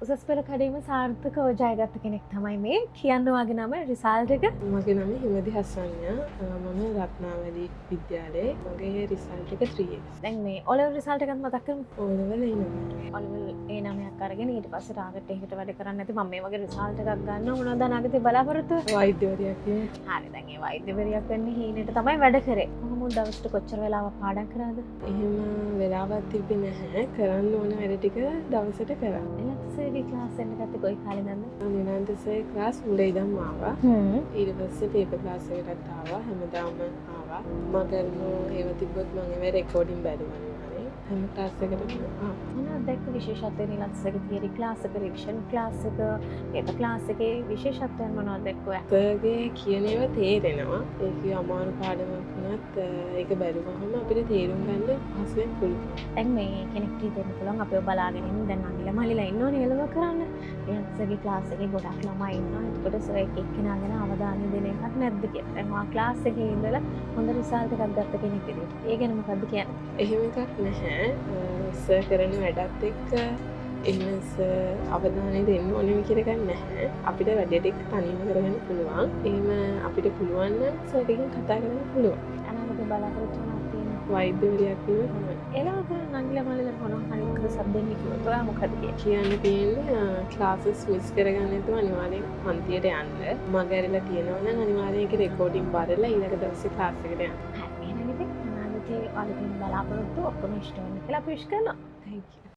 උසස් පෙළ කඩේම සාර්ථකව ජයගත්ත කෙනෙක් තමයි මේ. කියන්න ඔයාගේ නම රිසල්ට් එක? මගේ නම හිමදි හසන්ය. මම රත්නාවලී විද්‍යාලයේ මගේ රිසල්ට් එක 3x. දැන් මේ ඔලෙවල් රිසල්ට් එකත් මතක් කරමු. O level A9. ඔලෙවල් A9ක් අරගෙන ඊට පස්සේ ටාගට් එකකට වැඩ කරන්න නැති මම මේ වගේ රිසල්ට් එකක් ගන්න මොනවද අනාගතේ බලාපොරොත්තු? වෛද්‍යවරියක් වෙන්න. හරි දැන් ඒ වෛද්‍යවරියක් වෙන්න හීනෙට තමයි වැඩ කරේ. කොහොමද දවසට කොච්චර වෙලාවක් පාඩම් කරාද? එහෙම වෙලාවක් තිබ්බේ නැහැ. කරන්න ඕන වැඩ ටික දවසට කරා. එලක්සේගේ ක්ලාස් එක ගත්තේ කොයි කාලෙදද? නිරන්තරසේ ක්ලාස් මුල ඉඳන් ආවා. ඊට පස්සේ පේපර් ක්ලාස් එකටත් ආවා. හැමදාම ආවා. මම කරන ඒවා තිබ්බොත් මම ඒවා රෙකෝඩින් බැලුවා. හැම ක්ලාස් එකකටම ආවා. මොනවද දැක්ක විශේෂත්වය නිලක්සේගේ තියරි ක්ලාස් එක, රිවිෂන් ක්ලාස් එක, පේපර් ක්ලාස් එකේ විශේෂත්වයන් මොනවද දැක්කෝ? සර්ගේ කියන ඒවා තේරෙනවා. ඒක අමාරු පාඩමක් වුණත් ඒක බැලුවහම අපිට තේරුම් ගන්න පහසුවෙන් පුළුවන්. දැන් මේ කෙනෙක් හිතෙන්න පුළුවන් අපිව බලාගෙන ඉන්න දැන් අනිල මලිලා ඉන්නෝනේ එළව කරන්න. නිලක්සේගේ ක්ලාස් එකේ ගොඩක් ළමයි ඉන්නවා. ඒකට සර් එක්කෙනා ගැන අවධානය දෙන එකක් නැද්ද කියලා. දැන් ඔයා ක්ලාස් එකේ ඉඳලා හොඳ රිසල්ට් එකක් ගත්ත කෙනෙක් විදිහට. ඒ ගැන මොකද්ද කියන්නේ? එහෙම එකක් නැහැ. සර් කරන වැඩත් එක්ක එහෙම අවධානය දෙන්න ඕනෙම කියලා ගන්න නැහැ. අපිට වැඩ ටික තනියම කරගන්න පුළුවන්. එහෙම අපිට පුළුවන් නම් සර්ගෙන් කතා කරන්න පුළුවන්. අනාගතේ බලාපොරොත්තු වෙනවා තියෙනවා. වෛද්‍යවරියක් වෙන්න තමයි. එළව කරන අනිල මලිලා මොනවා හරි එකද සබ්දෙන් කිව්වොත් ඔයා මොකද කියන්න තියෙන්නේ ක්ලාසස් මිස් කරගන්න නැතුව අනිවාර්යෙන් පන්තියට යන්න. මග ඇරිලා තියෙනවා නම් අනිවාර්යෙන් ඒක රෙකෝඩින් බලලා ඊළඟ දවසේ ක්ලාස් එකට යන්න. හරි එහෙනම් ඉතින් අනාගතේ ඔයාලගේ බලාපොරොත්තු ඔක්කොම ඉෂ්ට වෙන්න කියලා අපි විශ් කරනවා. Thank you.